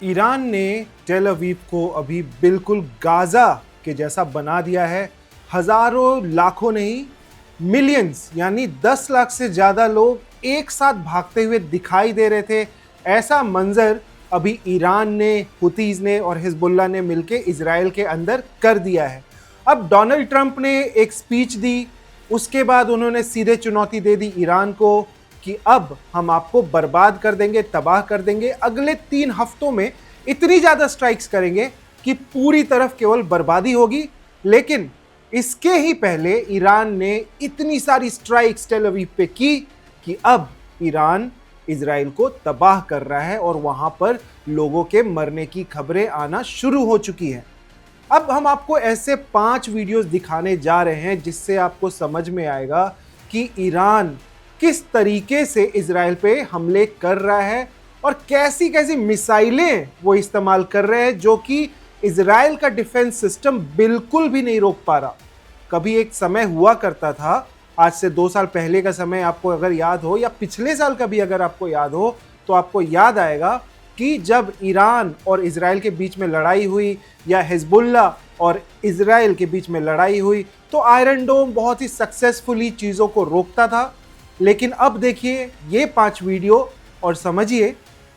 Iran ने Tel Aviv को अभी बिल्कुल गाजा के जैसा बना दिया है। हजारों लाखों नहीं, मिलियंस यानी 10 लाख से ज़्यादा लोग एक साथ भागते हुए दिखाई दे रहे थे। ऐसा मंजर अभी ईरान ने, हुतीज़ ने और हिजबुल्लाह ने मिलकर इजराइल के अंदर कर दिया है। अब डोनाल्ड ट्रंप ने एक स्पीच दी, उसके बाद उन्होंने सीधे चुनौती दे दी ईरान को कि अब हम आपको बर्बाद कर देंगे, तबाह कर देंगे। अगले 3 हफ्तों में इतनी ज़्यादा स्ट्राइक्स करेंगे कि पूरी तरफ केवल बर्बादी होगी। लेकिन इसके ही पहले ईरान ने इतनी सारी स्ट्राइक्स टेल अवीव पे की कि अब ईरान इजराइल को तबाह कर रहा है और वहां पर लोगों के मरने की खबरें आना शुरू हो चुकी हैं। अब हम आपको ऐसे 5 वीडियोस दिखाने जा रहे हैं जिससे आपको समझ में आएगा कि ईरान किस तरीके से इजराइल पे हमले कर रहा है और कैसी कैसी मिसाइलें वो इस्तेमाल कर रहे हैं जो कि इजराइल का डिफेंस सिस्टम बिल्कुल भी नहीं रोक पा रहा। कभी एक समय हुआ करता था, आज से 2 साल पहले का समय आपको अगर याद हो, या पिछले साल का भी अगर आपको याद हो, तो आपको याद आएगा कि जब ईरान और इजराइल के बीच में लड़ाई हुई या हिजबुल्लाह और इजराइल के बीच में लड़ाई हुई, तो आयरन डोम बहुत ही सक्सेसफुली चीज़ों को रोकता था। लेकिन अब देखिए ये 5 वीडियो और समझिए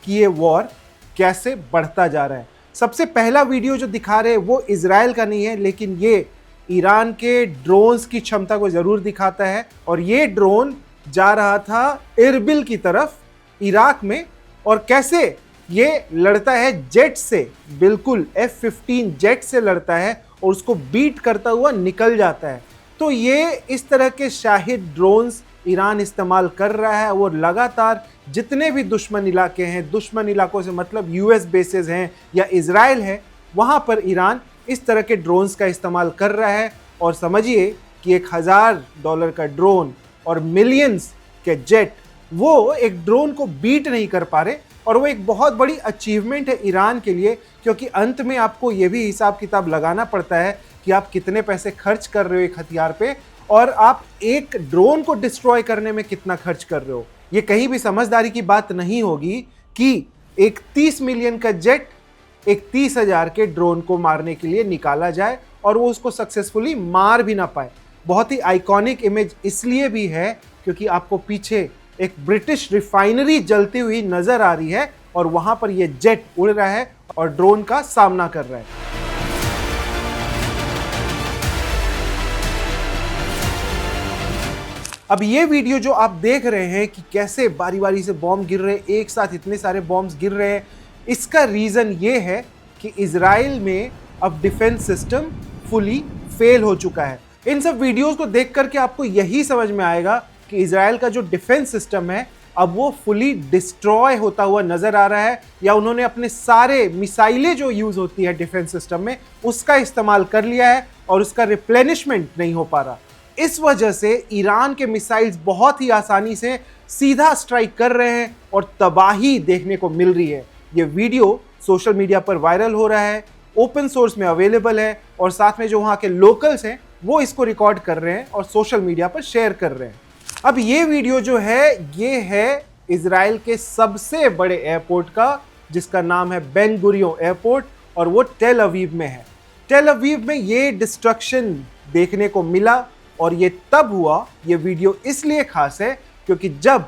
कि ये वॉर कैसे बढ़ता जा रहा है। सबसे पहला वीडियो जो दिखा रहे हैं वो इजराइल का नहीं है, लेकिन ये ईरान के ड्रोन्स की क्षमता को ज़रूर दिखाता है। और ये ड्रोन जा रहा था इरबिल की तरफ, इराक में, और कैसे ये लड़ता है जेट से, बिल्कुल F-15 जेट से लड़ता है और उसको बीट करता हुआ निकल जाता है। तो ये इस तरह के शाहिद ड्रोन्स ईरान इस्तेमाल कर रहा है। वो लगातार जितने भी दुश्मन इलाके हैं, दुश्मन इलाकों से मतलब US बेसेस हैं या इजराइल है, वहाँ पर ईरान इस तरह के ड्रोन्स का इस्तेमाल कर रहा है। और समझिए कि $1000 का ड्रोन और मिलियंस के जेट वो एक ड्रोन को बीट नहीं कर पा रहे। और वो एक बहुत बड़ी अचीवमेंट है ईरान के लिए, क्योंकि अंत में आपको ये भी हिसाब किताब लगाना पड़ता है कि आप कितने पैसे खर्च कर रहे हो एक हथियार पे और आप एक ड्रोन को डिस्ट्रॉय करने में कितना खर्च कर रहे हो। ये कहीं भी समझदारी की बात नहीं होगी कि एक 30 मिलियन का जेट एक 30,000 के ड्रोन को मारने के लिए निकाला जाए और वो उसको सक्सेसफुली मार भी ना पाए। बहुत ही आइकॉनिक इमेज इसलिए भी है क्योंकि आपको पीछे एक ब्रिटिश रिफाइनरी जलती हुई नजर आ रही है और वहां पर ये जेट उड़ रहा है और ड्रोन का सामना कर रहा है। अब ये वीडियो जो आप देख रहे हैं कि कैसे बारी बारी से बॉम्ब गिर रहे हैं, एक साथ इतने सारे बॉम्ब्स गिर रहे हैं, इसका रीज़न ये है कि इजराइल में अब डिफेंस सिस्टम फुली फेल हो चुका है। इन सब वीडियोस को देख करके आपको यही समझ में आएगा कि इजराइल का जो डिफेंस सिस्टम है अब वो फुली डिस्ट्रॉय होता हुआ नज़र आ रहा है, या उन्होंने अपने सारे मिसाइलें जो यूज़ होती है डिफेंस सिस्टम में उसका इस्तेमाल कर लिया है और उसका रिप्लेनिशमेंट नहीं हो पा रहा। इस वजह से ईरान के मिसाइल्स बहुत ही आसानी से सीधा स्ट्राइक कर रहे हैं और तबाही देखने को मिल रही है। ये वीडियो सोशल मीडिया पर वायरल हो रहा है, ओपन सोर्स में अवेलेबल है और साथ में जो वहाँ के लोकल्स हैं वो इसको रिकॉर्ड कर रहे हैं और सोशल मीडिया पर शेयर कर रहे हैं। अब ये वीडियो जो है ये है इजराइल के सबसे बड़े एयरपोर्ट का, जिसका नाम है बेन गुरियोन एयरपोर्ट, और वो टेल अवीव में है। टेल अवीव में ये डिस्ट्रक्शन देखने को मिला और ये तब हुआ, ये वीडियो इसलिए खास है क्योंकि जब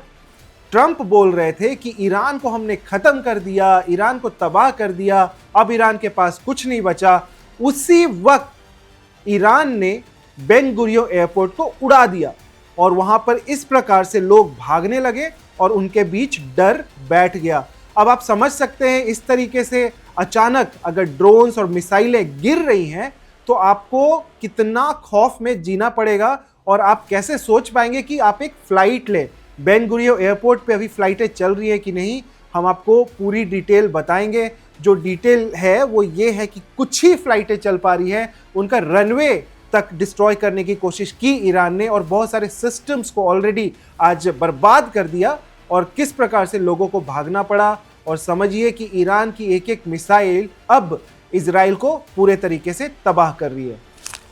ट्रंप बोल रहे थे कि ईरान को हमने ख़त्म कर दिया, ईरान को तबाह कर दिया, अब ईरान के पास कुछ नहीं बचा, उसी वक्त ईरान ने बेन गुरियोन एयरपोर्ट को उड़ा दिया और वहाँ पर इस प्रकार से लोग भागने लगे और उनके बीच डर बैठ गया। अब आप समझ सकते हैं इस तरीके से अचानक अगर ड्रोन्स और मिसाइलें गिर रही हैं तो आपको कितना खौफ में जीना पड़ेगा और आप कैसे सोच पाएंगे कि आप एक फ़्लाइट लें। बेन गुरियोन एयरपोर्ट पे अभी फ़्लाइटें चल रही है कि नहीं, हम आपको पूरी डिटेल बताएंगे। जो डिटेल है वो ये है कि कुछ ही फ़्लाइटें चल पा रही हैं, उनका रनवे तक डिस्ट्रॉय करने की कोशिश की ईरान ने और बहुत सारे सिस्टम्स को ऑलरेडी आज बर्बाद कर दिया और किस प्रकार से लोगों को भागना पड़ा। और समझिए कि ईरान की एक एक मिसाइल अब इजराइल को पूरे तरीके से तबाह कर रही है।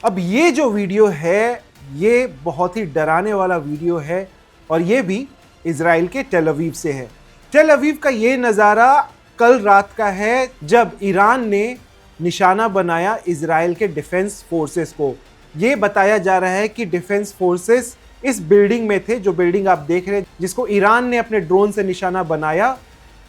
अब ये जो वीडियो है ये बहुत ही डराने वाला वीडियो है और ये भी इजराइल के टेल अवीव से है। टेल अवीव का ये नज़ारा कल रात का है जब ईरान ने निशाना बनाया इजराइल के डिफेंस फोर्सेस को। ये बताया जा रहा है कि डिफेंस फोर्सेस इस बिल्डिंग में थे, जो बिल्डिंग आप देख रहे हैं जिसको ईरान ने अपने ड्रोन से निशाना बनाया।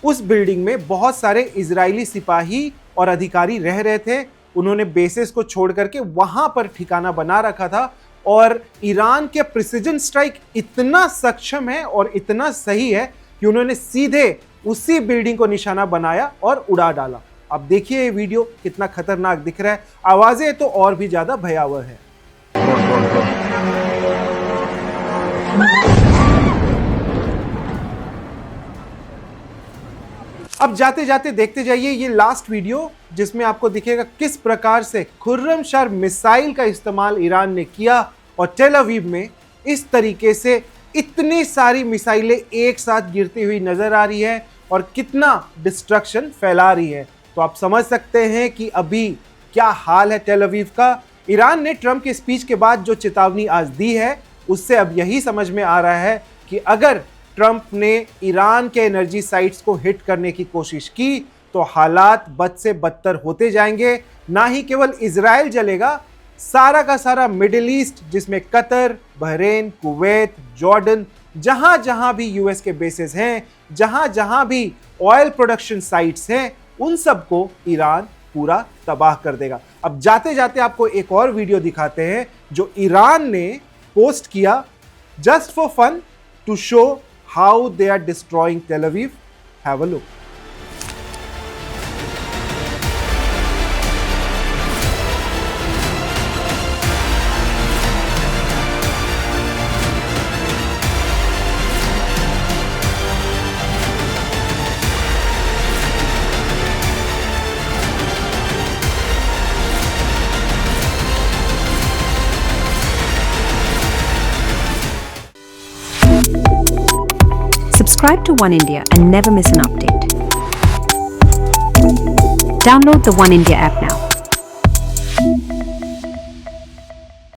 उस बिल्डिंग में बहुत सारे इजरायली सिपाही और अधिकारी रह रहे थे। उन्होंने बेसेस को छोड़ करके वहां पर ठिकाना बना रखा था और ईरान के प्रिसिजन स्ट्राइक इतना सक्षम है और इतना सही है कि उन्होंने सीधे उसी बिल्डिंग को निशाना बनाया और उड़ा डाला। अब देखिए ये वीडियो कितना खतरनाक दिख रहा है, आवाजें तो और भी ज्यादा भयावह है। अब जाते जाते देखते जाइए ये लास्ट वीडियो जिसमें आपको दिखेगा किस प्रकार से खुर्रमशर मिसाइल का इस्तेमाल ईरान ने किया और टेल अवीव में इस तरीके से इतनी सारी मिसाइलें एक साथ गिरती हुई नजर आ रही है और कितना डिस्ट्रक्शन फैला रही है। तो आप समझ सकते हैं कि अभी क्या हाल है टेल अवीव का। ईरान ने ट्रंप के स्पीच के बाद जो चेतावनी आज दी है उससे अब यही समझ में आ रहा है कि अगर ट्रंप ने ईरान के एनर्जी साइट्स को हिट करने की कोशिश की तो हालात बद से बदतर होते जाएंगे। ना ही केवल इजराइल जलेगा, सारा का सारा मिडिल ईस्ट जिसमें कतर, बहरीन, कुवैत, जॉर्डन, जहां जहां भी यूएस के बेसेस हैं, जहां जहां भी ऑयल प्रोडक्शन साइट्स हैं, उन सबको ईरान पूरा तबाह कर देगा। अब जाते जाते आपको एक और वीडियो दिखाते हैं जो ईरान ने पोस्ट किया just for fun to show how they are destroying Tel Aviv. Have a look. Subscribe to One India and never miss an update. Download the One India app now.